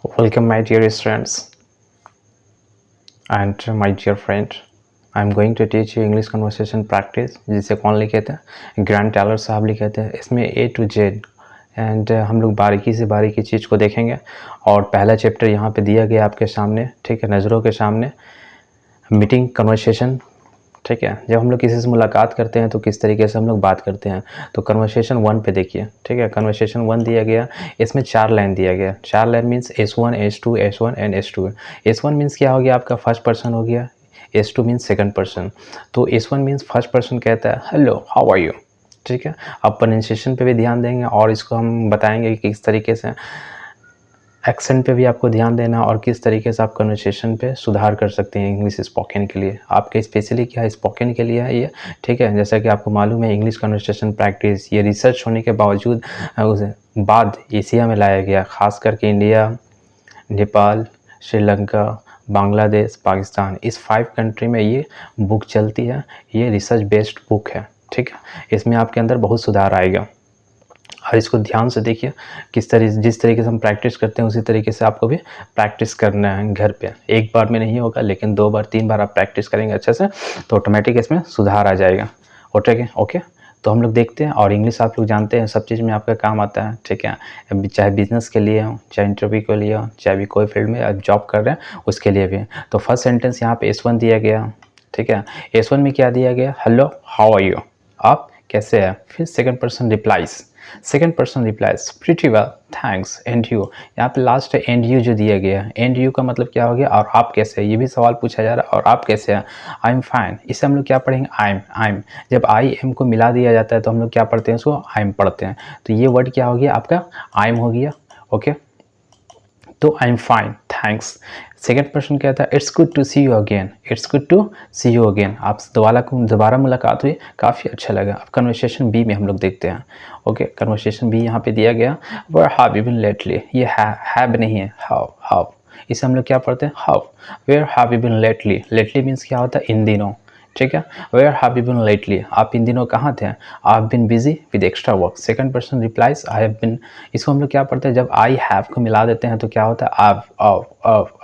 Welcome, my dear students and my dear friend. I am going to teach you English conversation practice, जिसे कौन लिखे थे? Grand Taylor साहब लिखे थे। इसमें A to Z एंड हम लोग बारीकी से बारीकी चीज़ को देखेंगे। और पहला चैप्टर यहाँ पे दिया गया आपके सामने, ठीक है, नज़रों के सामने। मीटिंग कन्वर्सेशन, ठीक है। जब हम लोग किसी से मुलाकात करते हैं तो किस तरीके से हम लोग बात करते हैं, तो कन्वर्सेशन 1 पे देखिए, ठीक है। कन्वर्सेशन 1 दिया गया, इसमें 4 लाइन दिया गया। 4 line means S1, S2, S1 and S2। S1 means क्या हो गया आपका? फर्स्ट पर्सन हो गया। S2 means second person. तो S1 मीन्स फर्स्ट पर्सन कहता है हेलो हाउ आर यू, ठीक है। अब प्रोनाउंसिएशन पे भी ध्यान देंगे और इसको हम बताएंगे कि किस तरीके से एक्सेंट पे भी आपको ध्यान देना और किस तरीके से आप कन्वर्सेशन पे सुधार कर सकते हैं इंग्लिश स्पोकन के लिए। आपके स्पेशली क्या है, स्पोकन के लिए है ये, ठीक है। जैसा कि आपको मालूम है इंग्लिश कन्वर्सेशन प्रैक्टिस ये रिसर्च होने के बावजूद बाद एशिया में लाया गया, ख़ास करके इंडिया, नेपाल, श्रीलंका, बांग्लादेश, पाकिस्तान, इस 5 कंट्री में ये बुक चलती है। ये रिसर्च बेस्ड बुक है, ठीक है। इसमें आपके अंदर बहुत सुधार आएगा और इसको ध्यान से देखिए। जिस तरीके से हम प्रैक्टिस करते हैं उसी तरीके से आपको भी प्रैक्टिस करना है घर पे। एक बार में नहीं होगा, लेकिन 2 बार 3 बार आप प्रैक्टिस करेंगे अच्छे से तो ऑटोमेटिक इसमें सुधार आ जाएगा। ओके। तो हम लोग देखते हैं। और इंग्लिश आप लोग जानते हैं सब चीज़ में आपका काम आता है, ठीक है। चाहे बिजनेस के लिए हो, चाहे इंटरव्यू के लिए हो, चाहे भी कोई फील्ड में आप जॉब कर रहे हैं उसके लिए भी। तो फर्स्ट सेंटेंस यहाँ पे S1 दिया गया, ठीक है। S1 में क्या दिया गया? हेलो हाउ आर यू, आप कैसे हैं। फिर second person replies pretty well thanks and you. यहाँ पे लास्ट एंड यू जो दिया गया है, एंड यू का मतलब क्या हो गया? और आप कैसे हैं, ये भी सवाल पूछा जा रहा है। और आप कैसे हैं? आई एम फाइन। इससे हम लोग क्या पढ़ेंगे? I am. जब आई एम को मिला दिया जाता है तो हम लोग क्या पढ़ते हैं? उसको आई एम पढ़ते हैं। तो ये वर्ड क्या हो गया आपका? आई एम हो गया, ओके। तो I am fine thanks. Second person कहता है it's good to see you again, it's good to see you again. आप दोबारा मुलाकात हुई, काफ़ी अच्छा लगा। अब कन्वर्सेशन बी में हम लोग देखते हैं, ओके। कन्वर्सेशन बी यहाँ पे दिया गया, where have you been lately. ये हैव नहीं है, हाउ। इसे हम लोग क्या पढ़ते हैं? How. Where have you been lately. Lately means क्या होता है? इन दिनों, ठीक है। Where have you been lately, आप इन दिनों कहाँ थे? I have been busy with extra work. Second person replies I have been. इसको हम लोग क्या पढ़ते हैं? जब आई हैव को मिला देते हैं तो क्या होता है? I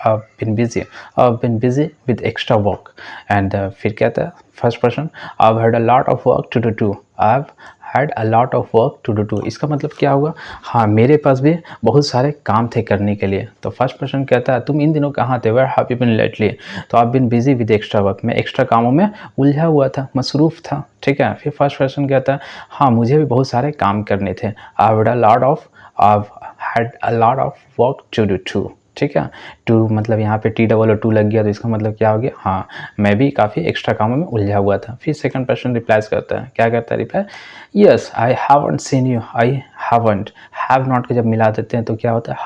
have been busy with extra work. And फिर कहता है first person I have had a lot of work to do. I have had a lot of work to do. इसका मतलब क्या होगा? हाँ, मेरे पास भी बहुत सारे काम थे करने के लिए। तो फर्स्ट पर्सन कहता है तुम इन दिनों कहाँ थे? Where have you been lately. तो I have been busy with extra work, मैं एक्स्ट्रा कामों में उलझा हुआ था, मसरूफ़ था, ठीक है। फिर फर्स्ट पर्सन कहता है हाँ, मुझे भी बहुत सारे काम करने थे। I have had a lot of work to do, ठीक है। टू मतलब यहाँ पे TOO लग गया तो इसका मतलब क्या हो गया? हाँ, मैं भी काफ़ी एक्स्ट्रा कामों में उलझा हुआ था। फिर सेकंड पर्सन रिप्लाइज करता है, क्या करता है reply? Yes I haven't seen you. I haven't, have not के जब मिला देते हैं तो क्या होता है?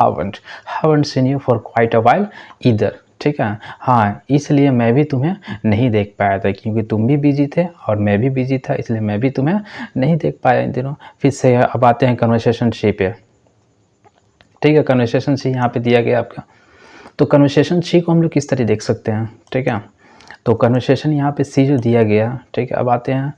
Haven't seen you for quite a while either, ठीक है। हाँ, इसलिए मैं भी तुम्हें नहीं देख पाया था, क्योंकि तुम भी बिजी थे और मैं भी बिजी था, इसलिए मैं भी तुम्हें नहीं देख पाया इन दिनों। फिर से अब आते हैं कन्वर्सेशन सी पे, ठीक है। कन्वर्सेशन सी यहाँ पे दिया गया आपका। तो कन्वर्सेशन सी को हम लोग किस तरह देख सकते हैं, ठीक है। तो कन्वर्सेशन यहाँ पे सी जो दिया गया, ठीक है। अब आते हैं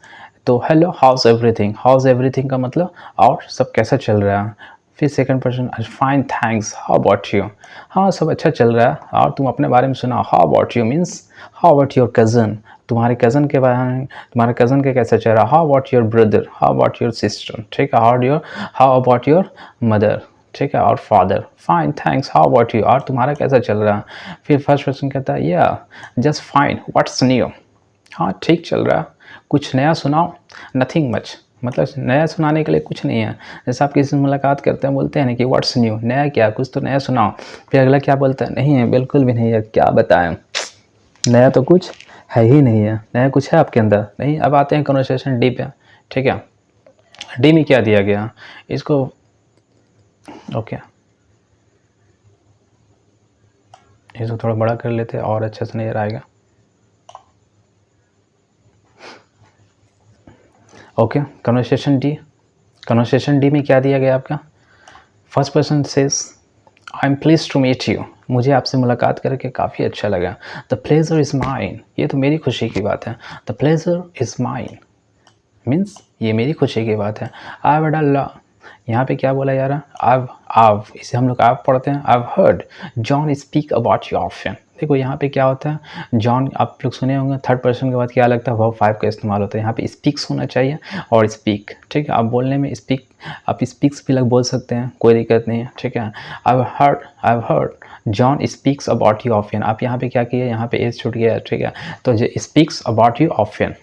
तो hello house everything. House everything का मतलब और सब कैसा चल रहा है। फिर second person fine thanks, how about you. हाँ, सब अच्छा चल रहा है और तुम अपने बारे में सुनाओ। How about you means how about your cousin, तुम्हारे कज़न के बारे में, तुम्हारे कज़न के कैसा चल रहा है। How about your brother, how about your sister, ठीक है। हाउ अबाउट योर मदर, ठीक है। और father, fine thanks, how about you, और तुम्हारा कैसा चल रहा है। फिर फर्स्ट पर्सन कहता है या जस्ट फाइन, व्हाट्स न्यू। हाँ, ठीक चल रहा है, कुछ नया सुनाओ। नथिंग मच, मतलब नया सुनाने के लिए कुछ नहीं है। जैसे आप किसी से मुलाकात करते हैं, बोलते हैं ना कि व्हाट्स न्यू, नया क्या, कुछ तो नया सुनाओ। फिर अगला क्या बोलता है? नहीं है, बिल्कुल भी नहीं है, क्या बताएं, नया तो कुछ है ही नहीं है। नया कुछ है आपके अंदर? नहीं। अब आते हैं कन्वर्सेशन डी पे, ठीक है। डी में क्या दिया गया, इसको ओके, इसको थोड़ा बड़ा कर लेते हैं और अच्छे से नजर आएगा, ओके। कन्वर्सेशन डी में क्या दिया गया आपका? First person says I am please to meet you, मुझे आपसे मुलाकात करके काफ़ी अच्छा लगा। द प्लेजर इज़ माइन, ये तो मेरी खुशी की बात है। The pleasure is mine means ये मेरी खुशी की बात है। आई हैव यहाँ पे क्या बोला जा रहा है, आव इसे हम लोग आव पढ़ते हैं। आव heard John speak about you often. देखो यहाँ पे क्या होता है, जॉन आप लोग सुने होंगे, थर्ड पर्सन के बाद क्या लगता है, वर्ब 5 का इस्तेमाल होता है। यहाँ पे स्पीक्स होना चाहिए और स्पीक, ठीक है। आप बोलने में स्पीक, आप स्पीक्स भी लग बोल सकते हैं, कोई दिक्कत नहीं है, ठीक है। I heard John speaks about you often. आप यहाँ पे क्या किए, यहाँ पे एज छूट गया, ठीक है। तो जो speaks about you often,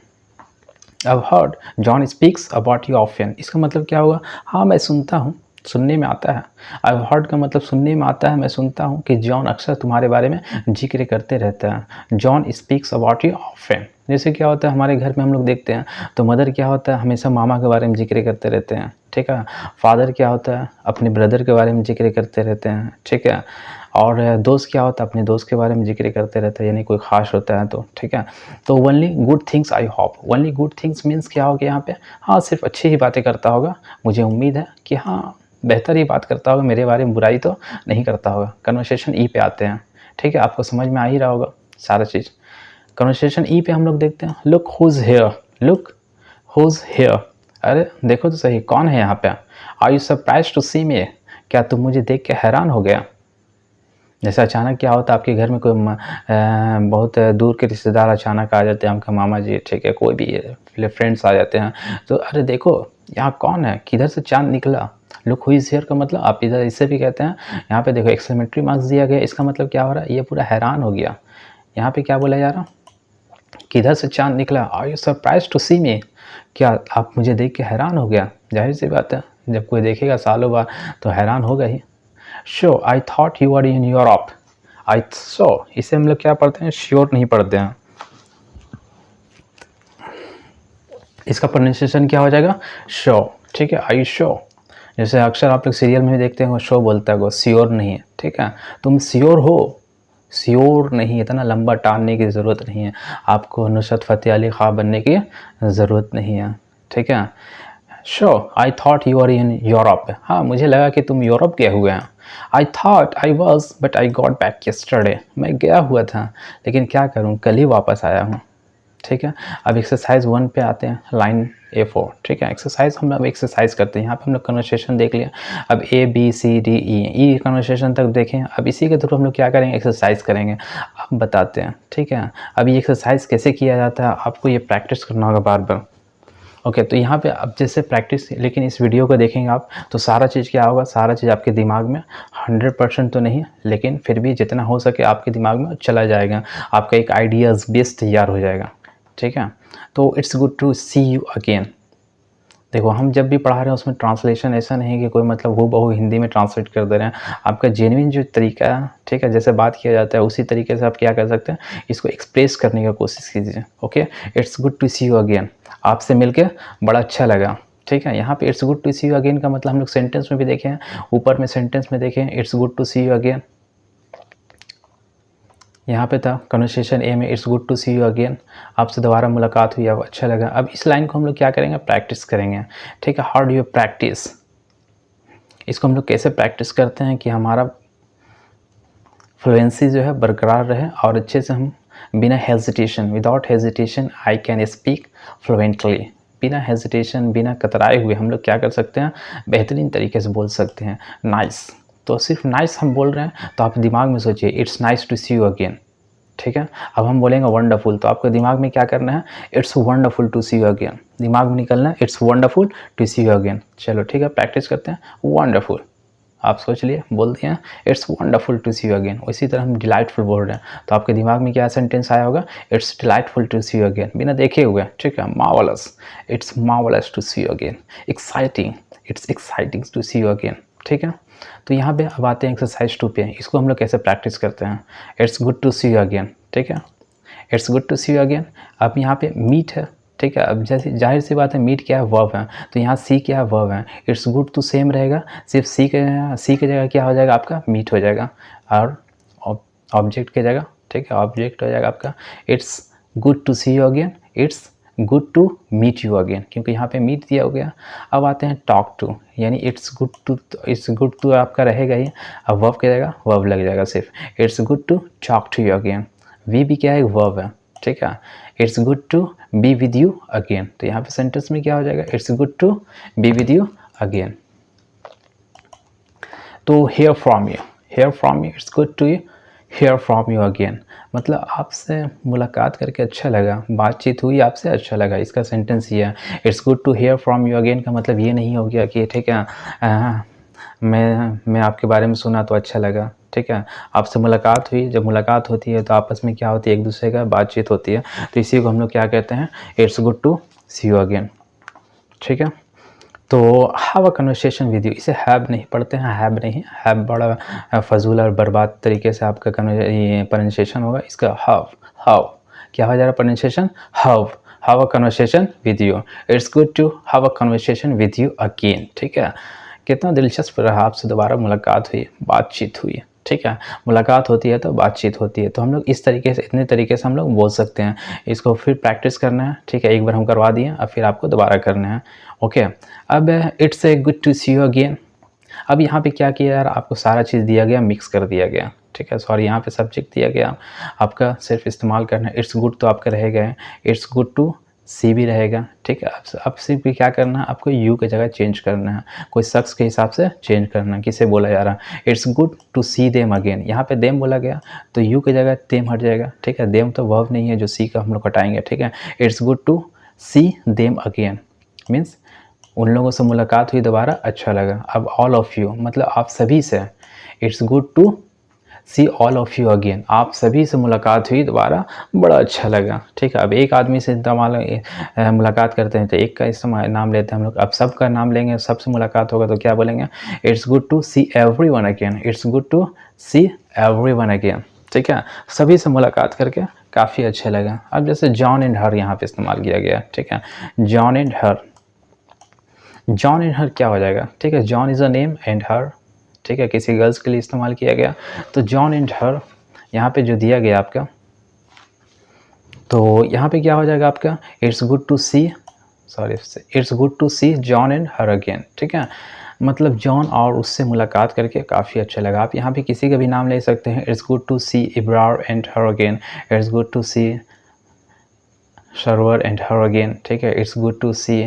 I've heard John speaks about you often, इसका मतलब क्या होगा, हाँ मैं सुनता हूँ, सुनने में आता है। I've heard का मतलब सुनने में आता है, मैं सुनता हूँ कि जॉन अक्सर तुम्हारे बारे में जिक्र करते रहता है। John speaks about you often. जैसे क्या होता है हमारे घर में हम लोग देखते हैं तो मदर क्या होता है, हमेशा मामा के बारे में जिक्र करते रहते हैं, ठीक है। फादर क्या होता है, अपने ब्रदर के बारे में जिक्र करते रहते हैं, ठीक है। और दोस्त क्या होता है, अपने दोस्त के बारे में जिक्र करते रहते हैं, यानी कोई ख़ास होता है तो, ठीक है। तो only good things I hope, only good things means क्या होगा यहाँ पे, हाँ सिर्फ अच्छी ही बातें करता होगा, मुझे उम्मीद है कि हाँ बेहतर ही बात करता होगा, मेरे बारे में बुराई तो नहीं करता होगा। कन्वर्सेशन ई पे आते हैं, ठीक है, आपको समझ में आ ही रहा होगा सारा चीज़। कन्वर्सेशन ई पे हम लोग देखते हैं, look who's here, look who's here, अरे देखो तो सही कौन है यहाँ पे। Are you surprise to see me, क्या तुम मुझे देख के हैरान हो गया। जैसे अचानक क्या होता है आपके घर में कोई बहुत दूर के रिश्तेदार अचानक आ जाते हैं, आपका मामा जी, ठीक है, कोई भी फ्रेंड्स आ जाते हैं, तो अरे देखो यहाँ कौन है, किधर से चांद निकला। लुक हुई शेयर का मतलब आप इधर इससे भी कहते हैं, यहाँ पे देखो एक्सक्लेमेटरी मार्क्स दिया गया, इसका मतलब क्या हो रहा है, ये पूरा हैरान हो गया। यहाँ पे क्या बोला जा रहा, किधर से चांद निकला, are you surprise to see me, क्या आप मुझे देख के हैरान हो गया। जाहिर सी बात है, जब कोई देखेगा सालों बाद तो हैरान होगा ही। So I thought you are in Europe, I so, इसे हम लोग क्या पढ़ते हैं, श्योर नहीं पढ़ते हैं, इसका प्रोनाउंसिएशन क्या हो जाएगा, शो, ठीक है। आई शो, जैसे अक्सर आप लोग सीरियल में भी देखते हैं वो शो बोलता है, वो श्योर नहीं है, ठीक है। तुम श्योर हो, श्योर नहीं, इतना लंबा टालने की ज़रूरत नहीं है, आपको नुसरत फ़तेह अली खां बनने की ज़रूरत नहीं है, ठीक है। So I thought you are in Europe, हाँ मुझे लगा कि तुम यूरोप गए हुए हैं। I thought I was but I got back yesterday, मैं गया हुआ था लेकिन क्या करूँ कल ही वापस आया हूँ, ठीक है। अब एक्सरसाइज 1 पे आते हैं, लाइन A4, ठीक है। एक्सरसाइज हम लोग एक्सरसाइज करते हैं, यहाँ पे हम लोग कन्वर्सेशन देख लिया। अब ABCDE कन्वर्सेशन तक देखें, अब इसी के थ्रू हम लोग क्या करेंगे, एक्सरसाइज करेंगे। अब बताते हैं, ठीक है। अब ये एक्सरसाइज कैसे किया जाता है, आपको ये प्रैक्टिस करना होगा बार बार। ओके तो यहाँ पे अब जैसे प्रैक्टिस, लेकिन इस वीडियो को देखेंगे आप तो सारा चीज़ क्या होगा, सारा चीज़ आपके दिमाग में 100% तो नहीं, लेकिन फिर भी जितना हो सके आपके दिमाग में चला जाएगा, आपका एक आइडियाज़ बेस तैयार हो जाएगा, ठीक है। तो it's good to see you again. देखो हम जब भी पढ़ा रहे हैं उसमें ट्रांसलेशन ऐसा नहीं है कि कोई मतलब वो बहु हिंदी में ट्रांसलेट कर दे रहे हैं, आपका जेन्युइन जो तरीका है, ठीक है, जैसे बात किया जाता है उसी तरीके से आप क्या कर सकते हैं, इसको एक्सप्रेस करने की कोशिश कीजिए। Okay, it's good to see you again, आपसे मिलके बड़ा अच्छा लगा, ठीक है। यहाँ पे it's good to see you again का मतलब हम लोग सेंटेंस में भी देखे हैं, ऊपर में सेंटेंस में देखें it's good to see you again, यहाँ पे था कन्वर्सेशन ए में it's good to see you again, आपसे दोबारा मुलाकात हुई, अब अच्छा लगा। अब इस लाइन को हम लोग क्या करेंगे, प्रैक्टिस करेंगे, ठीक है। हाउ डू यू प्रैक्टिस, इसको हम लोग कैसे प्रैक्टिस करते हैं कि हमारा फ्लुएंसी जो है बरकरार रहे और अच्छे से हम बिना hesitation, without hesitation I can speak fluently, बिना हेजिटेशन, बिना कतराए हुए हम लोग क्या कर सकते हैं, बेहतरीन तरीके से बोल सकते हैं। नाइस, तो सिर्फ नाइस हम बोल रहे हैं तो आप दिमाग में सोचिए it's nice to see you again, ठीक है। अब हम बोलेंगे वंडरफुल, तो आपको दिमाग में क्या करना है, it's wonderful to see you again, दिमाग में निकलना है it's wonderful to see you again. चलो ठीक है, प्रैक्टिस करते हैं। वंडरफुल, आप सोच लिए, बोल दिए it's wonderful to see you again. उसी तरह हम डिलाइटफुल बोल रहे हैं तो आपके दिमाग में क्या सेंटेंस आया होगा, it's delightful to see you again, बिना देखे हुए, ठीक है। Marvellous, it's marvellous to see you again. Exciting, it's exciting to see you again, ठीक है। तो यहाँ पे अब आते हैं एक्सरसाइज 2 पे, इसको हम लोग कैसे प्रैक्टिस करते हैं। It's good to see you again, ठीक है, it's good to see you again. अब यहाँ पे मीट है, ठीक है। अब जैसे जाहिर सी बात है मीट क्या है, वर्ब है, तो यहाँ सी क्या है, वर्ब है। इट्स गुड तो सेम रहेगा, सिर्फ सी के जगह क्या हो जाएगा आपका, मीट हो जाएगा, और ऑब्जेक्ट की जगह, ठीक है, ऑब्जेक्ट हो जाएगा आपका it's good to see you again, it's good to meet you again, क्योंकि यहाँ पे मीट दिया हो गया। अब आते हैं टॉक टू, यानी इट्स गुड टू आपका रहेगा ही, अब वर्ब की जगह वर्ब लग जाएगा सिर्फ। It's good to talk to you again, वी भी क्या है, वर्ब है, ठीक है। It's good to be with you again, तो यहाँ पे सेंटेंस में क्या हो जाएगा, it's good to be with you again. तो hear from you it's good to hear from you again, मतलब आपसे मुलाकात करके अच्छा लगा, बातचीत हुई आपसे अच्छा लगा, इसका सेंटेंस ये है। It's good to hear from you again का मतलब ये नहीं हो गया कि ठीक है मैं आपके बारे में सुना तो अच्छा लगा, ठीक है, आपसे मुलाकात हुई, जब मुलाकात होती है तो आपस में क्या होती है, एक दूसरे का बातचीत होती है, तो इसी को हम लोग क्या कहते हैं, it's good to see you again, ठीक है। तो have a conversation with you, इसे हैव नहीं पढ़ते हैं, हैव नहीं, हैव बड़ा फजूल और बर्बाद तरीके से आपका प्रोनाउंसिएशन होगा, इसका हाव, हाव क्या हो जाएगा pronunciation, how, have a conversation with you, it's good to have a conversation with you again, ठीक है। कितना दिलचस्प रहा, आपसे दोबारा मुलाकात हुई, बातचीत हुई, ठीक है, मुलाकात होती है तो बातचीत होती है, तो हम लोग इस तरीके से, इतने तरीके से हम लोग बोल सकते हैं। इसको फिर प्रैक्टिस करना है, ठीक है, एक बार हम करवा दिए, अब फिर आपको दोबारा करना है, ओके। अब it's a good to see you again, अब यहाँ पे क्या किया यार, आपको सारा चीज़ दिया गया, मिक्स कर दिया गया, ठीक है, सॉरी यहाँ पे सब्जेक्ट दिया गया, आपका सिर्फ इस्तेमाल करना है, इट्स गुड तो आपका रहेगा, इट्स गुड टू सी भी रहेगा, ठीक है। अब सिर्फ क्या करना है, आपको यू की जगह चेंज करना है, कोई शख्स के हिसाब से चेंज करना है, किसे बोला जा रहा है, it's good to see them again, यहाँ पे देम बोला गया तो यू की जगह देम हट जाएगा, ठीक है, देम तो वर्ब नहीं है जो सी का हम लोग हटाएंगे, ठीक है। It's good to see them again means उन लोगों से मुलाकात हुई दोबारा, अच्छा लगा। अब ऑल ऑफ यू मतलब आप सभी से, it's good to see all of you again, आप सभी से मुलाकात हुई दोबारा, बड़ा अच्छा लगा, ठीक है। अब एक आदमी से मुलाकात करते हैं तो एक का इस्तेमाल नाम लेते हैं हम लोग, अब सब का नाम लेंगे, सबसे मुलाकात होगा तो क्या बोलेंगे, it's good to see everyone again, it's good to see everyone again, ठीक है, सभी से मुलाकात करके काफ़ी अच्छा लगा। अब जैसे जॉन एंड हर यहाँ पे इस्तेमाल किया गया, ठीक है, John and her, John and her क्या हो जाएगा, ठीक है, John is a name and her, ठीक है, किसी गर्ल्स के लिए इस्तेमाल किया गया, तो जॉन एंड हर यहाँ पे जो दिया गया आपका, तो यहाँ पे क्या हो जाएगा आपका, it's good to see, sorry, it's good to see John and her again, ठीक है, मतलब जॉन और उससे मुलाकात करके काफ़ी अच्छा लगा। आप यहाँ पे किसी का भी नाम ले सकते हैं, it's good to see Ibrar and her again, it's good to see Sarwar and her again, ठीक है, it's good to see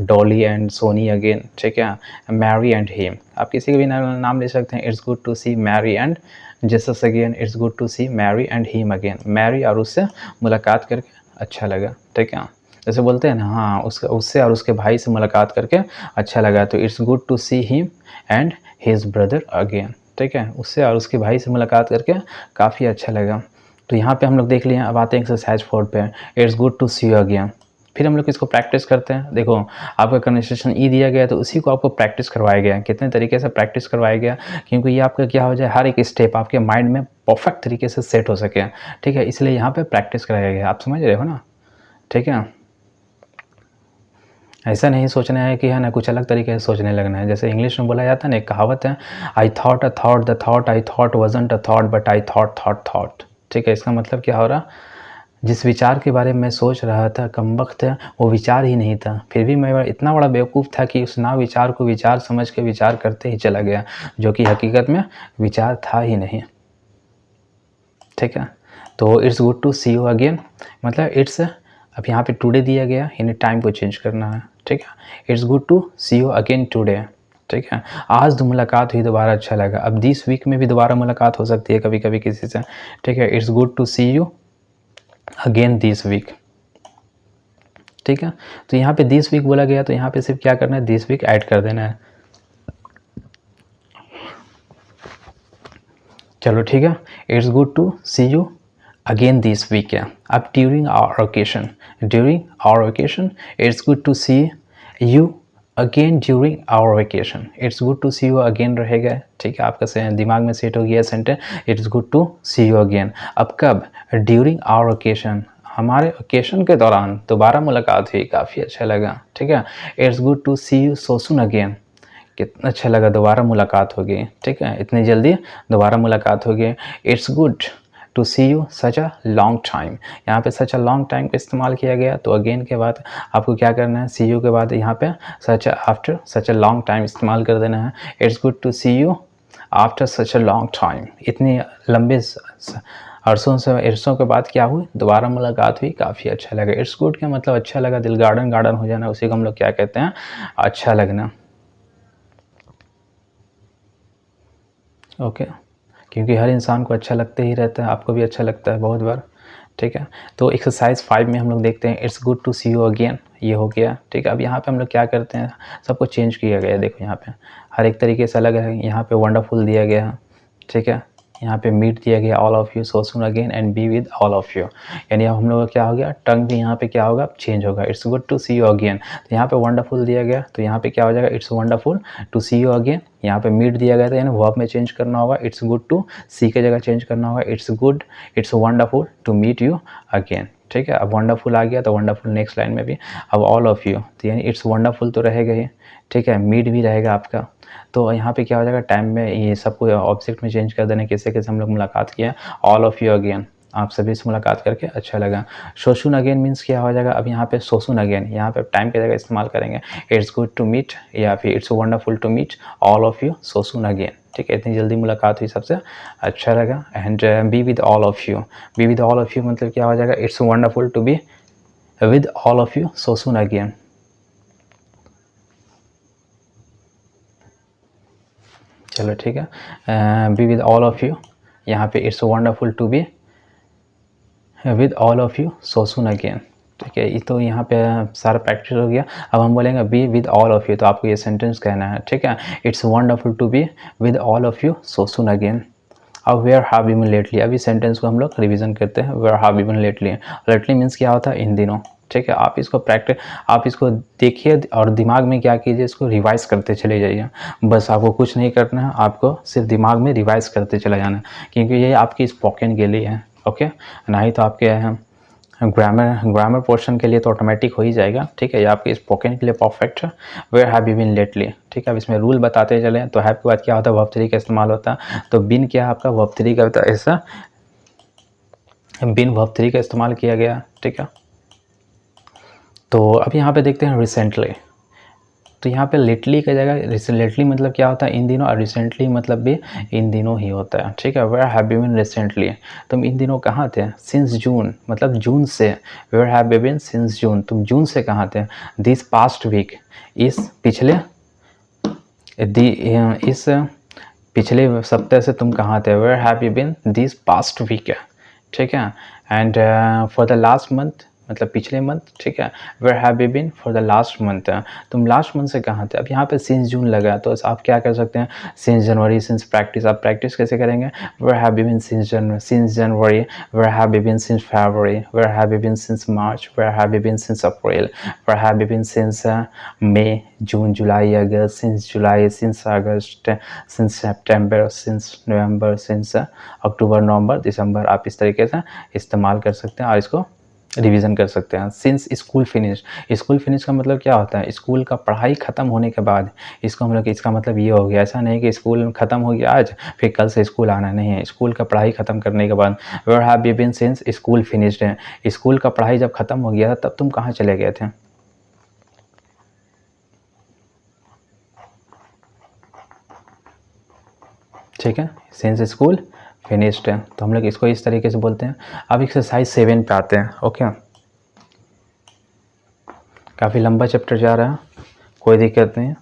Dolly and Soni again, ठीक है, मैरी एंड हिम, आप किसी का भी नाम ले सकते हैं, it's good to see Mary and Jesus again, it's good to see Mary and him again, Mary और उससे मुलाकात करके अच्छा लगा, ठीक है, जैसे बोलते हैं ना, हाँ उससे और उसके भाई से मुलाकात करके अच्छा लगा, तो it's good to see him and his brother again, ठीक है, उससे और उसके भाई से मुलाकात करके काफ़ी अच्छा लगा। तो यहाँ पे हम लोग देख लिए। अब आते हैं एक्सरसाइज 4 पे, it's good to see you again. फिर हम लोग इसको प्रैक्टिस करते हैं। देखो आपका कन्वर्सेशन ई दिया गया है, तो उसी को आपको प्रैक्टिस करवाया गया है। कितने तरीके से प्रैक्टिस करवाया गया, क्योंकि ये आपका क्या हो जाए, हर एक स्टेप आपके माइंड में परफेक्ट तरीके से सेट हो सके, ठीक है, इसलिए यहाँ पे प्रैक्टिस कराया गया है। आप समझ रहे हो ना, ठीक है। ऐसा नहीं सोचना है कि है ना कुछ अलग तरीके से सोचने लगना है। जैसे इंग्लिश में बोला जाता है ना, एक कहावत है, I thought a thought, the thought I thought wasn't a thought but I thought, ठीक है। इसका मतलब क्या हो रहा, जिस विचार के बारे में मैं सोच रहा था कमबख्त है, वो विचार ही नहीं था, फिर भी मैं इतना बड़ा बेवकूफ़ था कि उस ना विचार को विचार समझ के विचार करते ही चला गया, जो कि हकीकत में विचार था ही नहीं, ठीक है। तो it's good to see you again मतलब इट्स, अब यहाँ पे टुडे दिया गया, यानी टाइम को चेंज करना है, ठीक है। It's good to see you again today, ठीक है। आज तो मुलाकात हुई, दोबारा अच्छा लगा। अब दिस वीक में भी दोबारा मुलाकात हो सकती है कभी कभी किसी से, ठीक है। It's good to see you again this week, ठीक है। तो यहाँ पे दिस वीक बोला गया, तो यहाँ पे सिर्फ क्या करना है, दिस वीक ऐड कर देना है। चलो ठीक है, it's good to see you again this week है। अब during our vacation, it's good to see you again during our vacation. It's good to see you again रहेगा, ठीक है, आपका दिमाग में सेट हो गया sentence, it's good to see you again. अब कब, ड्यूरिंग आवर वेकेशन, हमारे वेकेशन के दौरान दोबारा मुलाकात हुई, काफ़ी अच्छा लगा, ठीक है। It's good to see you so soon again, कितना अच्छा लगा, दोबारा मुलाकात हो गई, ठीक है, इतनी जल्दी दोबारा मुलाकात हो गई। It's good to see you such a long time, यहाँ पे सच अ लॉन्ग टाइम का इस्तेमाल किया गया, तो अगेन के बाद आपको क्या करना है, सी यू के बाद यहाँ पे such after such a long time इस्तेमाल कर देना है। It's good to see you after such a long time, इतनी लंबे अरसों के बाद क्या हुई, दोबारा मुलाकात हुई, काफ़ी अच्छा लगा। इट्स गुड का मतलब अच्छा लगा, दिल गार्डन गार्डन हो जाना, उसी को हम लोग क्या कहते हैं, अच्छा लगना। ओके, क्योंकि हर इंसान को अच्छा लगता ही रहता है, आपको भी अच्छा लगता है बहुत बार, ठीक है। तो एक्सरसाइज 5 में हम लोग देखते हैं it's good to see you again, ये हो गया, ठीक है। अब यहाँ पे हम लोग क्या करते हैं, सबको चेंज किया गया है, देखो यहाँ पे हर एक तरीके से अलग है। यहाँ पे वंडरफुल दिया गया है, ठीक है। यहाँ पे मीट दिया गया all of you, so soon again and be with all of you, यानी अब हम लोग का क्या हो गया, टंग भी यहाँ पे क्या होगा, चेंज होगा। It's good to see you again, तो यहाँ पे वंडरफुल दिया गया, तो यहाँ पे क्या हो जाएगा, it's wonderful to see you again. यहाँ पे मीट दिया गया था, यानी वर्ब में चेंज करना होगा, इट्स गुड टू सी की जगह चेंज करना होगा, it's wonderful to meet you again, ठीक है। अब वंडरफुल आ गया तो वंडरफुल नेक्स्ट लाइन में भी। अब ऑल ऑफ यू, तो यानी इट्स वंडरफुल तो रहेगा ही, ठीक है, मीट भी रहेगा आपका। तो यहाँ पे क्या हो जाएगा, टाइम में ये सबको ऑब्जेक्ट में चेंज कर देने, कैसे कैसे हम लोग मुलाकात किया, ऑल ऑफ यू अगेन, आप सभी से मुलाकात करके अच्छा लगा। सोसून अगेन मीन्स क्या हो जाएगा, अब यहाँ पे सोसून अगेन, यहाँ पे टाइम की जगह इस्तेमाल करेंगे, इट्स गुड टू मीट या फिर it's wonderful to meet all of you so soon again, ठीक है। इतनी जल्दी मुलाकात हुई, सबसे अच्छा लगा। And be with all of you, be with all of you मतलब क्या हो जाएगा, it's wonderful to be with all of you so soon again, चलो ठीक है। Be with all of you, यहाँ पे it's wonderful to be with all of you so soon again, ठीक है। ये तो यहाँ पे सारा प्रैक्टिस हो गया। अब हम बोलेंगे be with all of you, तो आपको ये सेंटेंस कहना है, ठीक है। It's wonderful to be with all of you so soon again. अब where have you been lately, अभी सेंटेंस को हम लोग रिवीजन करते हैं। Where have you been lately, lately means क्या होता है, इन दिनों, ठीक है। आप इसको आप इसको देखिए और दिमाग में क्या कीजिए, इसको रिवाइज करते चले जाइए। बस आपको कुछ नहीं करना है, आपको सिर्फ दिमाग में रिवाइज करते चला जाना है, क्योंकि ये आपकी स्पोकन के लिए है, ओके। नहीं तो आपके ग्रामर पोर्शन के लिए तो ऑटोमेटिक हो ही जाएगा, ठीक है। ये आपके स्पोकन के लिए परफेक्ट है। Where have you been lately, ठीक है। अब इसमें रूल बताते चले, तो हैव के बाद क्या होता है, वर्ब 3 का इस्तेमाल होता है। तो बिन क्या है आपका, वर्ब 3 का होता है, ऐसा बिन वर्ब 3 का इस्तेमाल किया गया, ठीक है। तो अब यहाँ पे देखते हैं रिसेंटली, तो यहाँ पे लेटली की जगह लेटली मतलब क्या होता है, इन दिनों, और रिसेंटली मतलब भी इन दिनों ही होता है, ठीक है। Where have you been recently, तुम इन दिनों कहाँ थे, सिंस जून मतलब जून से, where have you been since June, तुम जून से कहाँ थे। दिस पास्ट वीक, इस पिछले सप्ताह से तुम कहाँ थे, where have you been this past week, ठीक है। And for the last month मतलब पिछले मंथ, ठीक है। Where have you been for the last month, तुम लास्ट मंथ से कहाँ थे। अब यहाँ पे सिंस जून लगा, तो आप क्या कर सकते हैं, सिंस जनवरी, सिंस प्रैक्टिस। आप प्रैक्टिस कैसे करेंगे, where have you been since January, where have you been since February, where have you been since March, where have you been since April, where have you been since May, June, July, August, since July, since August, since September, since November, since October, November, December. आप इस तरीके से इस्तेमाल कर सकते हैं और इसको रिवीजन कर सकते हैं। Since school finish, school finish का मतलब क्या होता है, स्कूल का पढ़ाई ख़त्म होने के बाद, इसको हम लोग, इसका मतलब ये हो गया, ऐसा नहीं कि स्कूल ख़त्म हो गया आज फिर कल से स्कूल आना नहीं है, स्कूल का पढ़ाई ख़त्म करने के बाद। Where have you been since school finished है, स्कूल का पढ़ाई जब ख़त्म हो गया तब तुम कहाँ चले गए थे, ठीक है। सिंस स्कूल फिनिश्ड है, तो हम लोग इसको इस तरीके से बोलते हैं। अब एक्सरसाइज 7 पे आते हैं, ओके। काफ़ी लंबा चैप्टर जा रहा है, कोई दिक्कत नहीं है,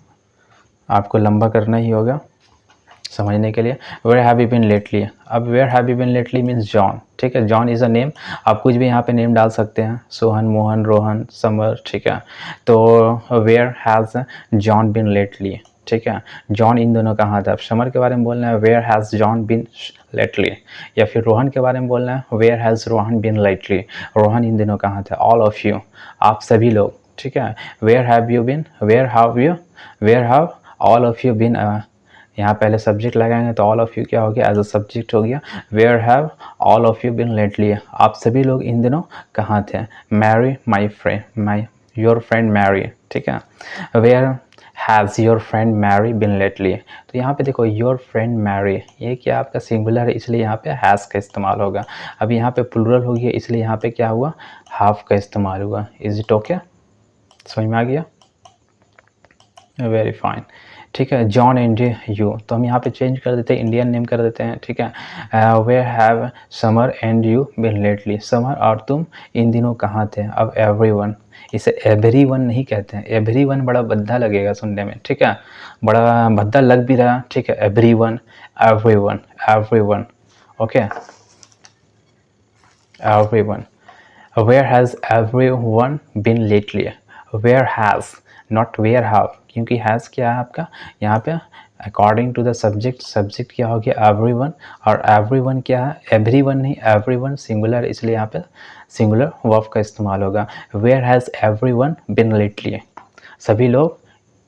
आपको लंबा करना ही होगा समझने के लिए। Where have you been lately, अब where have you been lately means John, ठीक है। जॉन इज़ अ नेम, आप कुछ भी यहाँ पे नेम डाल सकते हैं, सोहन, मोहन, रोहन, समर, ठीक है। तो where has John been lately, ठीक है। जॉन इन दोनों कहाँ था, अब समर के बारे में बोलना है, where has John been lately, या फिर रोहन के बारे में बोलना है, where has Rohan been lately, Rohan इन दिनों कहाँ थे। ऑल ऑफ यू, आप सभी लोग, ठीक है। Where have you been, where have all of you been, यहाँ पहले सब्जेक्ट लगाएंगे तो ऑल ऑफ यू क्या हो गया, एज अ सब्जेक्ट हो गया। Where have all of you been lately, आप सभी लोग इन दिनों कहाँ थे। Mary my friend, your friend Mary, ठीक है। Where has your friend Mary been lately, तो यहाँ पे देखो योर फ्रेंड मैरी, ये क्या आपका सिंगुलर है, इसलिए यहाँ पे हैज़ का इस्तेमाल होगा। अब यहाँ पे प्लूरल हो गया, इसलिए यहाँ पे क्या हुआ, हाफ का इस्तेमाल हुआ। इज इट ओके, समझ में आ गया, वेरी फाइन, ठीक है, जॉन एंड यू, तो हम यहाँ पे चेंज कर देते हैं, इंडियन नेम कर देते हैं, ठीक है। Where have Summer and you been lately, Summer और तुम इन दिनों कहाँ थे। अब एवरीवन, इसे एवरीवन नहीं कहते हैं, एवरीवन बड़ा भद्दा लगेगा सुनने में, ठीक है, बड़ा भद्दा लग भी रहा, ठीक है। Everyone, everyone, everyone, okay, everyone. Where has everyone been lately? Where has, not where have, क्योंकि has क्या है आपका यहाँ पे according to the subject, subject क्या हो गया everyone, और everyone क्या है, everyone नहीं, everyone singular, इसलिए यहाँ पे singular verb का इस्तेमाल होगा। Where has everyone been lately? सभी लोग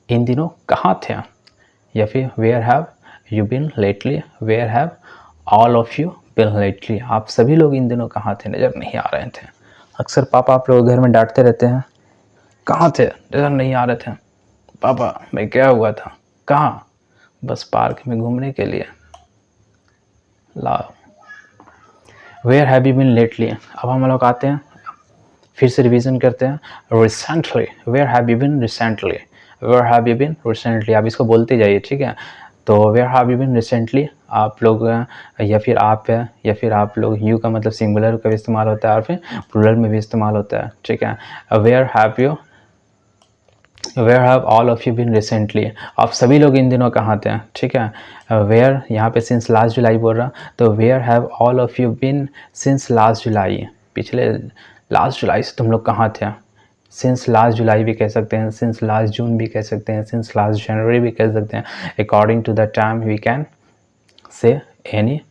इन दिनों कहाँ थे, या फिर where have you been lately, where have all of you been lately, आप सभी लोग इन दिनों कहाँ थे, नज़र नहीं आ रहे थे। अक्सर पापा आप लोग घर में डांटते रहते हैं, कहाँ थे, नज़र नहीं आ रहे थे। पापा मैं क्या हुआ था, कहाँ, बस पार्क में घूमने के लिए। लाओ, where have you been lately. अब हम लोग आते हैं, फिर से रिवीजन करते हैं। Recently, where have you been recently, where have you been recently, आप इसको बोलते जाइए, ठीक है। तो where have you been recently, आप लोग या फिर आप है, या फिर आप लोग, यू का मतलब सिंगुलर का भी इस्तेमाल होता है और फिर प्लूरल में भी इस्तेमाल होता है, ठीक है। Where have you, where have all of you been recently, आप सभी लोग इन दिनों कहाँ थे, ठीक है। वेयर यहाँ पे सिंस लास्ट जुलाई बोल रहा, तो where have all of you been since last July, पिछले लास्ट जुलाई से तुम लोग कहाँ थे। सिंस लास्ट जुलाई भी कह सकते हैं, सिंस लास्ट जून भी कह सकते हैं, सिंस लास्ट जनवरी भी कह सकते हैं। According to the time we can say any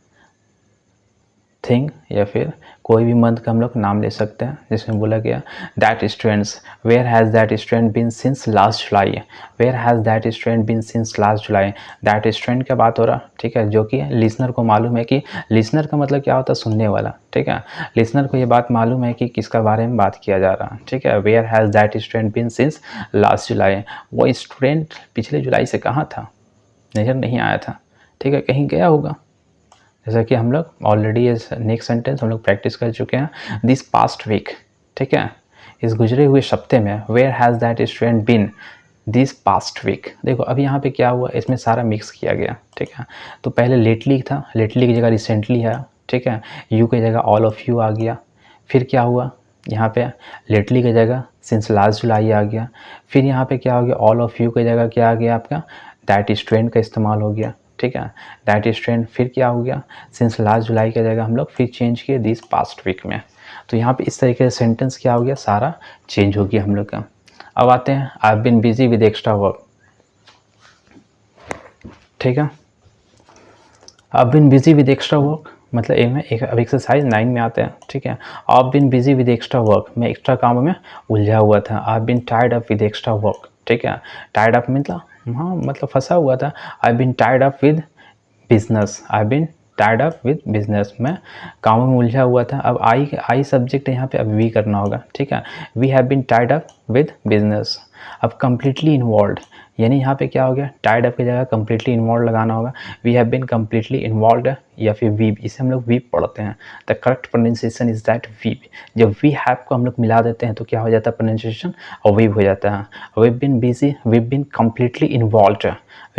thing, या फिर कोई भी मंथ का हम लोग नाम ले सकते हैं, जिसमें बोला गया that students, where has that student been since last July, where has that student been since last July. That student का बात हो रहा, ठीक है, जो कि लिसनर को मालूम है कि, लिसनर का मतलब क्या होता है, सुनने वाला, ठीक है। लिसनर को ये बात मालूम है कि किसका बारे में बात किया जा रहा है, ठीक है। Where has that student been since last July, वो स्टूडेंट पिछले जुलाई से कहाँ था, नज़र नहीं आया था, ठीक है, कहीं गया होगा। जैसा कि हम लोग ऑलरेडी इस नेक्स्ट सेंटेंस हम लोग प्रैक्टिस कर चुके हैं, दिस पास्ट वीक, ठीक है, इस गुजरे हुए हफ्ते में। Where has that student been this past week. देखो अब यहाँ पे क्या हुआ, इसमें सारा मिक्स किया गया, ठीक है। तो पहले लेटली था, लेटली की जगह रिसेंटली है, ठीक है। यू की जगह ऑल ऑफ यू आ गया। फिर क्या हुआ, यहाँ पे लेटली की जगह सिंस लास्ट जुलाई आ गया। फिर यहाँ पे क्या हो गया, ऑल ऑफ यू की जगह क्या आ गया आपका, दैट स्टूडेंट का इस्तेमाल हो गया, ठीक है। दैट स्टूडेंट फिर क्या हो गया, सिंस लास्ट जुलाई की जगह हम लोग फिर चेंज किए दिस पास्ट वीक में। तो यहाँ पे इस तरीके से सेंटेंस क्या हो गया, सारा चेंज हो गया हम लोग का। अब आते हैं, I have been busy with extra work, ठीक है। I have been busy with extra work मतलब अब एक्सरसाइज 9 में आते हैं, ठीक है। I have been busy with extra work, मैं एक्स्ट्रा काम में उलझा हुआ था। I have been tied up with extra work, ठीक है। टाइड अप मतलब हाँ मतलब फंसा हुआ था। I been tied up with business, I been tied up with business, मैं कामों में उलझा हुआ था। अब आई सब्जेक्ट यहाँ पे अब वी करना होगा, ठीक है। We have been tied up with business. अब कम्प्लीटली इन्वॉल्व, यानी यहाँ पे क्या हो गया, टाइड अप की जगह कम्प्लीटली इन्वॉल्व लगाना होगा। We have been completely involve, या फिर वी, इसे हम लोग वी पढ़ते हैं। The correct pronunciation is that we. जब वी हैव को हम लोग मिला देते हैं तो क्या हो जाता है, प्रोनाउंसिएशन और वी हो जाता है। We been busy, we been completely involve,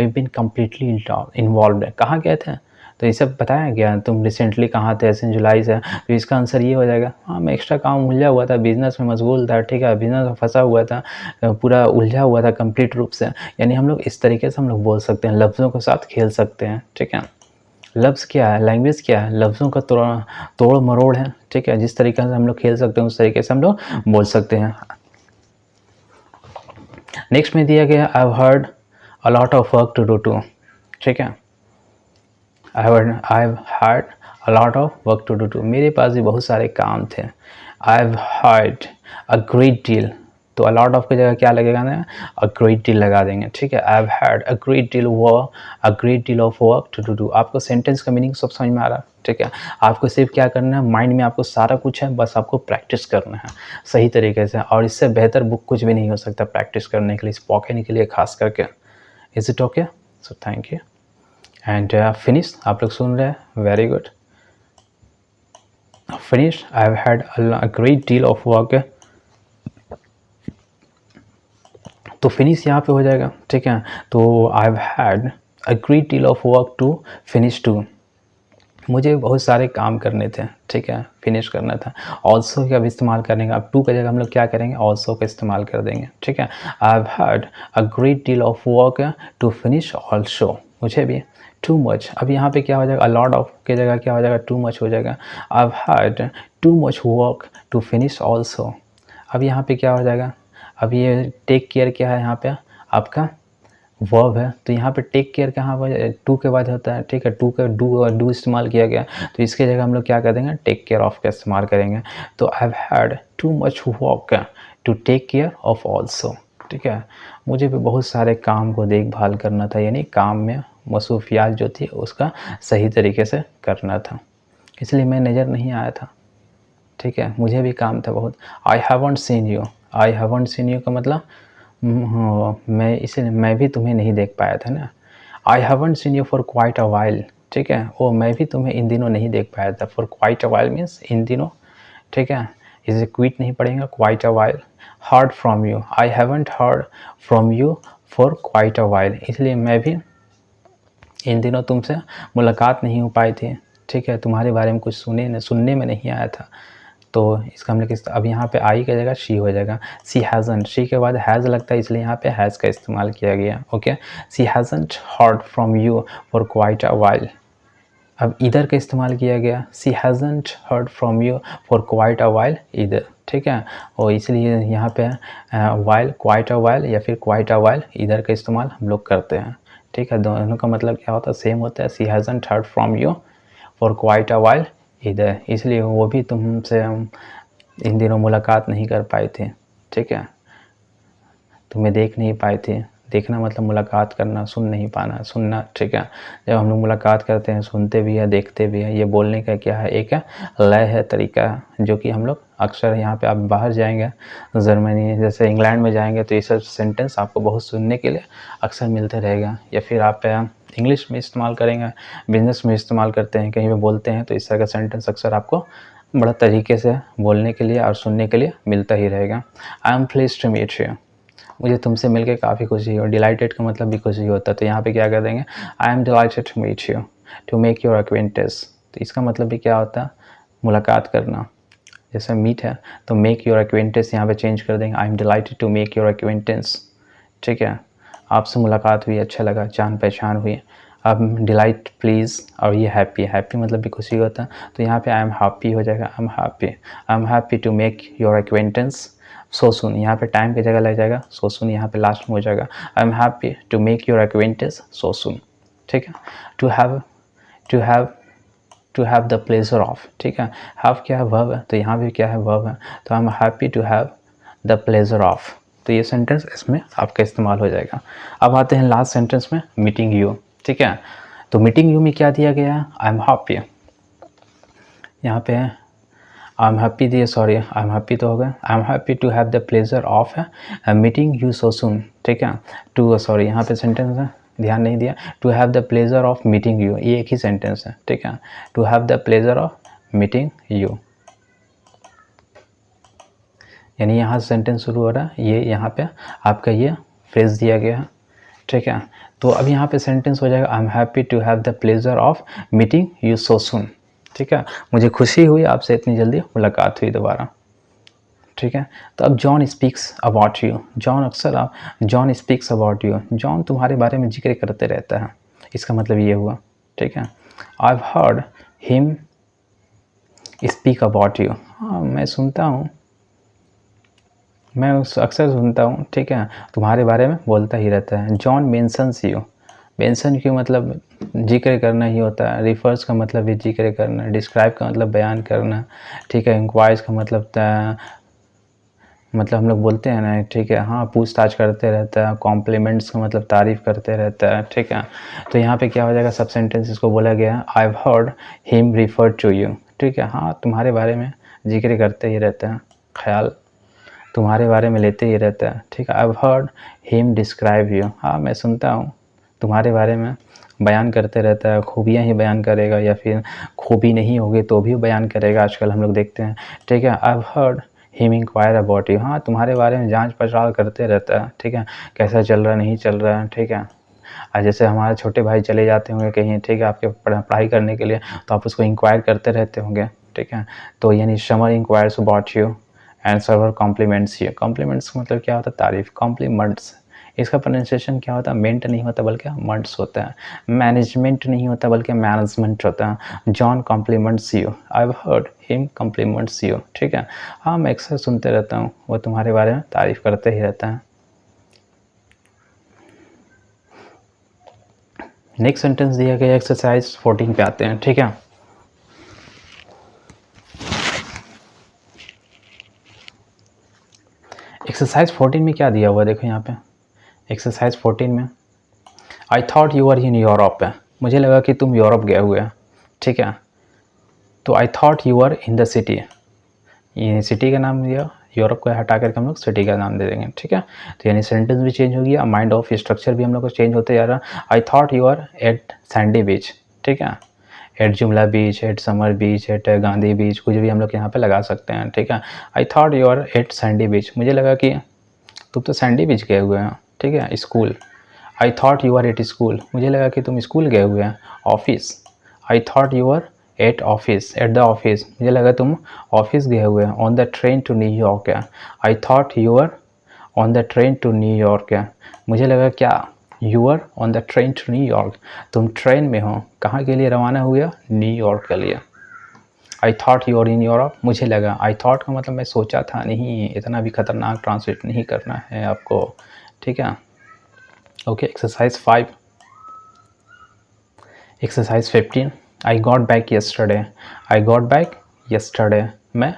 we been completely involve, कहाँ गए थे, तो ये सब बताया गया, तुम रिसेंटली कहाँ थे, सिंस जुलाई से, तो इसका आंसर ये हो जाएगा, हाँ मैं एक्स्ट्रा काम उलझा हुआ था, बिजनेस में मशगूल था, ठीक है, बिजनेस में फंसा हुआ था, पूरा उलझा हुआ था कंप्लीट रूप से। यानी हम लोग इस तरीके से हम लोग बोल सकते हैं, लफ्ज़ों के साथ खेल सकते हैं, ठीक है। लफ्ज़ क्या है, लैंग्वेज क्या है, लफ्ज़ों का तोड़ मरोड़ है, ठीक है। जिस तरीके से हम लोग खेल सकते हैं उस तरीके से हम लोग बोल सकते हैं। नेक्स्ट में दिया गया, I have heard a lot of work to do too, ठीक है। I have heard a lot of work to do too, मेरे पास भी बहुत सारे काम थे। I have heard a great deal, तो अ लॉट ऑफ की जगह क्या लगेगा ना, अ ग्रेट डील लगा देंगे, ठीक है। I have heard a great deal of work to do too. आपको सेंटेंस का मीनिंग सब समझ में आ रहा है, ठीक है। आपको सिर्फ क्या करना है, माइंड में आपको सारा कुछ है, बस आपको प्रैक्टिस करना है सही तरीके से, और इससे बेहतर बुक कुछ भी नहीं हो सकता प्रैक्टिस करने के लिए, स्पोकन के लिए खास करके। Is it okay, so thank you and finish. आप लोग सुन रहे हैं, very good, finish. I have had a great deal of work तो फिनिश यहाँ पे हो जाएगा, ठीक है। तो I have had a great deal of work to finish too, मुझे बहुत सारे काम करने थे, ठीक है, फिनिश करना था। ऑल्सो का भी इस्तेमाल करने का, अब टू की जगह हम लोग क्या करेंगे, ऑल्सो का इस्तेमाल कर देंगे, ठीक है। I have had a great deal of work to finish also, मुझे भी टू मच, अब यहाँ पे क्या हो जाएगा, अ लॉट ऑफ की जगह क्या हो जाएगा, टू मच हो जाएगा। I have had too much work to finish also, अब यहाँ पे क्या हो जाएगा, अब ये टेक केयर क्या है यहाँ पे आपका वर्ब है, तो यहाँ पे टेक केयर कहाँ पर टू के बाद होता है, ठीक है। टू का डू इस्तेमाल किया गया, तो इसके जगह हम लोग क्या कर देंगे, टेक केयर ऑफ का इस्तेमाल करेंगे। तो I have had too much work to take care of also, ठीक है। मुझे भी बहुत सारे काम को देखभाल करना था, यानी काम में मसरूफियात जो थी उसका सही तरीके से करना था, इसलिए मैं नज़र नहीं आया था, ठीक है। मुझे भी काम था बहुत। I haven't seen you, I haven't seen you का मतलब मैं इसलिए मैं भी तुम्हें नहीं देख पाया था ना। I haven't seen you for quite a while, ठीक है, वो मैं भी तुम्हें इन दिनों नहीं देख पाया था। For quite a while means in दिनों, ठीक है, इसे क्विट नहीं पड़ेगा, quite a while. Heard from you, I haven't heard from you for quite a while, इसलिए मैं भी इन दिनों तुमसे मुलाकात नहीं हो पाई थी, ठीक है, तुम्हारे बारे में कुछ सुनने में नहीं आया था। तो इसका हम लोग अब यहाँ पे आई की जगह शी हो जाएगा। सी हैज़न्ट, शी के बाद हैज़ लगता है इसलिए यहाँ पे हैज़ का इस्तेमाल किया गया, okay. She hasn't heard from you for quite a while, अब इधर का इस्तेमाल किया गया, she hasn't heard from you for quite a while इधर, ठीक है। और इसलिए यहाँ पे वाइल, क्वाइट अ वाइल या फिर क्वाइट अ वाइल इधर का इस्तेमाल हम लोग करते हैं, ठीक है। दोनों का मतलब क्या होता है, सेम होता है। She hasn't heard from you for quite a while इधर, इसलिए वो भी तुमसे इन दिनों मुलाकात नहीं कर पाए थे, ठीक है, तुम्हें देख नहीं पाए थे। देखना मतलब मुलाकात करना, सुन नहीं पाना, सुनना, ठीक है। जब हम लोग मुलाकात करते हैं, सुनते भी हैं, देखते भी हैं, ये बोलने का क्या है, एक लय है, तरीका है, जो कि हम लोग अक्सर यहाँ पे आप बाहर जाएंगे, जर्मनी जैसे इंग्लैंड में जाएंगे तो ये सब सेंटेंस आपको बहुत सुनने के लिए अक्सर मिलते रहेगा। या फिर आप इंग्लिश में इस्तेमाल करेंगे, बिजनेस में इस्तेमाल करते हैं, कहीं पे बोलते हैं, तो इस तरह का सेंटेंस अक्सर आपको बड़ा तरीके से बोलने के लिए और सुनने के लिए मिलता ही रहेगा। I am pleased to meet you, मुझे तुमसे मिलकर काफ़ी खुशी हो। डिलाइटेड का मतलब भी खुशी होता है, तो यहाँ पे क्या कर देंगे, I am delighted to meet you, to make your acquaintance, तो इसका मतलब भी क्या होता है, मुलाकात करना। जैसे मीट है तो मेक योर एक्वेंटेंस यहाँ पे चेंज कर देंगे, I am delighted to make your acquaintance, ठीक है। आपसे मुलाकात हुई, अच्छा लगा, जान पहचान हुई। अब डिलाइट प्लीज़, और ये हैप्पी, हैप्पी मतलब भी खुशी होता है, तो यहाँ पे आई एम हैप्पी हो जाएगा, I am happy to make your acquaintance so soon, यहाँ पे टाइम की जगह लग जाएगा, सो सुन यहाँ पे लास्ट में हो जाएगा। I am happy to make your acquaintance so soon, ठीक है। To have, to have, to have the pleasure of, ठीक है। हैव क्या है, वर्ब है, तो यहाँ भी क्या है, वर्ब है, तो I am happy to have the pleasure of, तो ये सेंटेंस इसमें आपका इस्तेमाल हो जाएगा। अब आते हैं लास्ट सेंटेंस में, मीटिंग यू, ठीक है। तो मीटिंग यू में क्या दिया गया है, आई एम हैप्पी, यहाँ पे आई एम हैप्पी दिए, सॉरी आई एम हैप्पी तो हो गया, I am happy to have the pleasure of meeting you so soon, ठीक है। टू, सॉरी यहाँ पे सेंटेंस है, ध्यान नहीं दिया, to have the pleasure of meeting you, ये एक ही सेंटेंस है, ठीक है। To have the pleasure of meeting you, यानी यहाँ से सेंटेंस शुरू हो रहा है, ये यहाँ पे आपका ये फ्रेज दिया गया है, ठीक है। तो अब यहाँ पे सेंटेंस हो जाएगा, I am happy to have the pleasure of meeting you so soon, ठीक है। मुझे खुशी हुई आपसे इतनी जल्दी मुलाकात हुई दोबारा, ठीक है। तो अब John speaks about you, John अक्सर आप John speaks about you, John तुम्हारे बारे में जिक्र करते रहता है, इसका मतलब ये हुआ, ठीक है। I have heard him speak about you, हाँ मैं सुनता हूँ, मैं उस अक्सर सुनता हूँ, ठीक है, तुम्हारे बारे में बोलता ही रहता है। जॉन मेंशंस यू, मेंशन क्यों मतलब जिक्र करना ही होता है, रिफर्स का मतलब भी जिक्र करना, डिस्क्राइब का मतलब बयान करना, ठीक है। इंक्वायर्स का मतलब हम लोग बोलते हैं ना, ठीक है, हाँ पूछताछ करते रहता है। कॉम्प्लीमेंट्स का मतलब तारीफ़ करते रहता है, ठीक है। तो यहाँ पे क्या हो जाएगा, सब सेंटेंस इसको बोला गया है, I have heard him refer to you, ठीक है, हाँ तुम्हारे बारे में जिक्र करते ही रहते हैं, ख्याल तुम्हारे बारे में लेते ही रहता है, ठीक है। I have heard him describe you, हाँ मैं सुनता हूँ तुम्हारे बारे में बयान करते रहता है, खूबियाँ ही बयान करेगा, या फिर खूबी नहीं होगी तो भी बयान करेगा, आजकल हम लोग देखते हैं, ठीक है। I have heard him inquire about you, हाँ तुम्हारे बारे में जांच पड़ताल करते रहता है, ठीक है, कैसा चल रहा है नहीं चल रहा है, ठीक है। जैसे हमारे छोटे भाई चले जाते होंगे कहीं, ठीक है, आपके पढ़ाई करने के लिए, तो आप उसको इंक्वायर करते रहते होंगे, ठीक है। तो यानी summer inquires about you and server compliments you. Compliments मतलब क्या होता है? तारीफ। कॉम्प्लीमेंट्स, इसका प्रोनाउंसिएशन क्या होता है? मेंट नहीं होता बल्कि मंट्स होता है। मैनेजमेंट नहीं होता बल्कि मैनेजमेंट होता है। John compliments you, I have heard him compliments you, ठीक है। हाँ मैं अक्सर सुनते रहता हूँ, वो तुम्हारे बारे में तारीफ करते ही रहता है। नेक्स्ट सेंटेंस दिया गया एक्सरसाइज 14 पे आते हैं, ठीक है। एक्सरसाइज 14 में क्या दिया हुआ देखो यहाँ पे। एक्सरसाइज 14 में I thought you are in Europe है, मुझे लगा कि तुम यूरोप गए हुए हैं, ठीक है। तो I thought you are in the city, ये सिटी का नाम दिया, यूरोप को हटा करके हम लोग सिटी का नाम दे देंगे, ठीक है। तो यानी सेंटेंस भी चेंज हो गया, माइंड ऑफ स्ट्रक्चर भी हम लोग को चेंज होते जा रहा। I thought you are at sandy beach, ठीक है, एट जुमला beach, at summer beach, at Gandhi beach, कुछ भी हम लोग यहाँ पे लगा सकते हैं, ठीक है। I thought you are at sandy beach, मुझे लगा कि तुम तो सैंडी बीच गए हुए हैं, ठीक है। School, I thought you are at school, मुझे लगा कि तुम स्कूल गए हुए हैं। Office, I thought you are at office, at the office, मुझे लगा तुम ऑफिस गए हुए हैं। On the train to New York है, I thought you are on the train to New York है, मुझे लगा क्या you are on the train to New York, तुम ट्रेन में हो, कहाँ के लिए रवाना हुए? न्यूयॉर्क के लिए। I thought you are in Europe, मुझे लगा, आई थॉट का मतलब मैं सोचा था, नहीं इतना भी खतरनाक ट्रांसलेट नहीं करना है आपको, ठीक है। ओके, एक्सरसाइज 5, एक्सरसाइज 15, आई गॉट बैक यस्टरडे, आई गॉट बैक यस्टरडे, मैं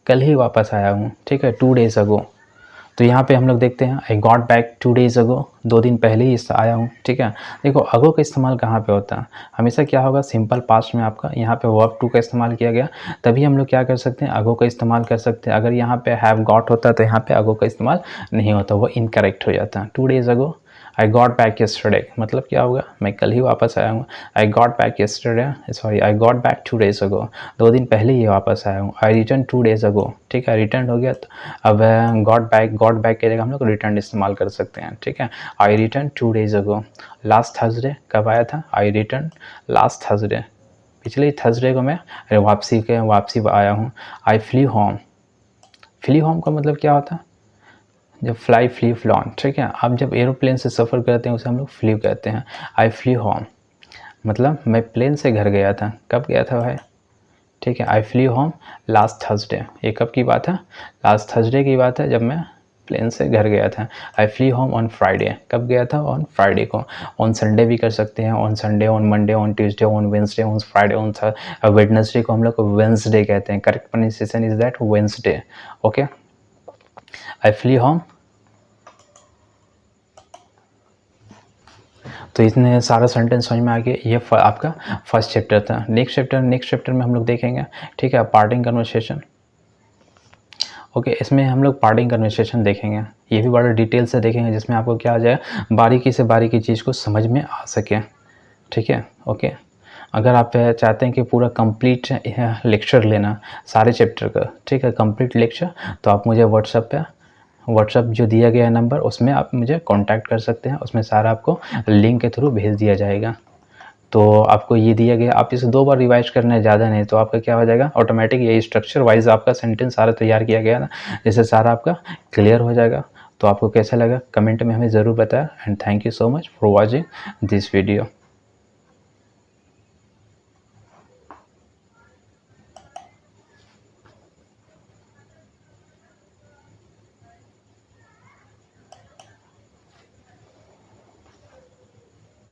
कल ही वापस आया हूँ, ठीक है, 2 days अगो। तो यहाँ पे हम लोग देखते हैं आई गॉट बैक 2 days अगो, 2 दिन पहले ही आया हूँ, ठीक है। देखो अगो का इस्तेमाल कहाँ पे होता है? हमेशा क्या होगा? सिंपल पास्ट में आपका यहाँ पे वर्ब टू का इस्तेमाल किया गया, तभी हम लोग क्या कर सकते हैं? अगो का इस्तेमाल कर सकते हैं। अगर यहाँ पे हैव गॉट होता तो यहाँ पे अगो का इस्तेमाल नहीं होता, वो इनकरेक्ट हो जाता है। 2 days अगो आई गॉट बैक यस्टरडे, मतलब क्या होगा? मैं कल ही वापस आया हूँ। आई got back yesterday, sorry I got back 2 days अगो, 2 दिन पहले ही वापस आया हूँ। आई रिटर्न 2 days अगो, ठीक है, रिटर्न हो गया। तो अब गॉट बैक के जगह हम लोग रिटर्न इस्तेमाल कर सकते हैं, ठीक है। आई रिटर्न 2 days अगो। लास्ट थर्सडे कब आया था? आई रिटर्न लास्ट थर्सडे, पिछले थर्सडे को मैं वापसी आया हूँ। आई फ्ली होम, फ्ली होम का मतलब क्या होता है? जब फ्लाई फ्ली फ्लॉन, ठीक है, आप जब एरोप्लेन से सफ़र करते हैं उसे हम लोग फ्ली कहते हैं। आई फ्ली होम मतलब मैं प्लेन से घर गया था। कब गया था भाई? ठीक है, आई फ्ली होम लास्ट थर्सडे, ये कब की बात है? लास्ट थर्सडे की बात है, जब मैं प्लेन से घर गया था। I flee home on Friday, कब गया था? ऑन फ्राइडे को। ऑन संडे भी कर सकते हैं, on Sunday, on Monday, on Tuesday, on Wednesday, on Friday, on Wednesday को हम लोग वेंसडे कहते हैं। Correct pronunciation is that Wednesday. Okay, I flee home. तो इसने सारा सेंटेंस समझ में आ गया। ये आपका फर्स्ट चैप्टर था। नेक्स्ट चैप्टर में हम लोग देखेंगे, ठीक है, पार्टिंग कन्वर्सेशन। ओके, इसमें हम लोग पार्टिंग कन्वर्सेशन देखेंगे, ये भी बड़ा डिटेल से देखेंगे, जिसमें आपको क्या आ जाए, बारीकी से बारीकी चीज़ को समझ में आ सके, ठीक है। ओके, अगर आप चाहते हैं कि पूरा कंप्लीट लेक्चर लेना सारे चैप्टर का, ठीक है, कंप्लीट लेक्चर, तो आप मुझे व्हाट्सअप जो दिया गया है नंबर, उसमें आप मुझे कांटेक्ट कर सकते हैं। उसमें सारा आपको लिंक के थ्रू भेज दिया जाएगा। तो आपको ये दिया गया, आप इसे 2 बार रिवाइज करना है, ज़्यादा नहीं, तो आपका क्या हो जाएगा, ऑटोमेटिक ये स्ट्रक्चर वाइज आपका सेंटेंस सारा तैयार किया गया ना, जिससे सारा आपका क्लियर हो जाएगा। तो आपको कैसा लगा कमेंट में हमें ज़रूर बताएं। And thank you so much for watching this video.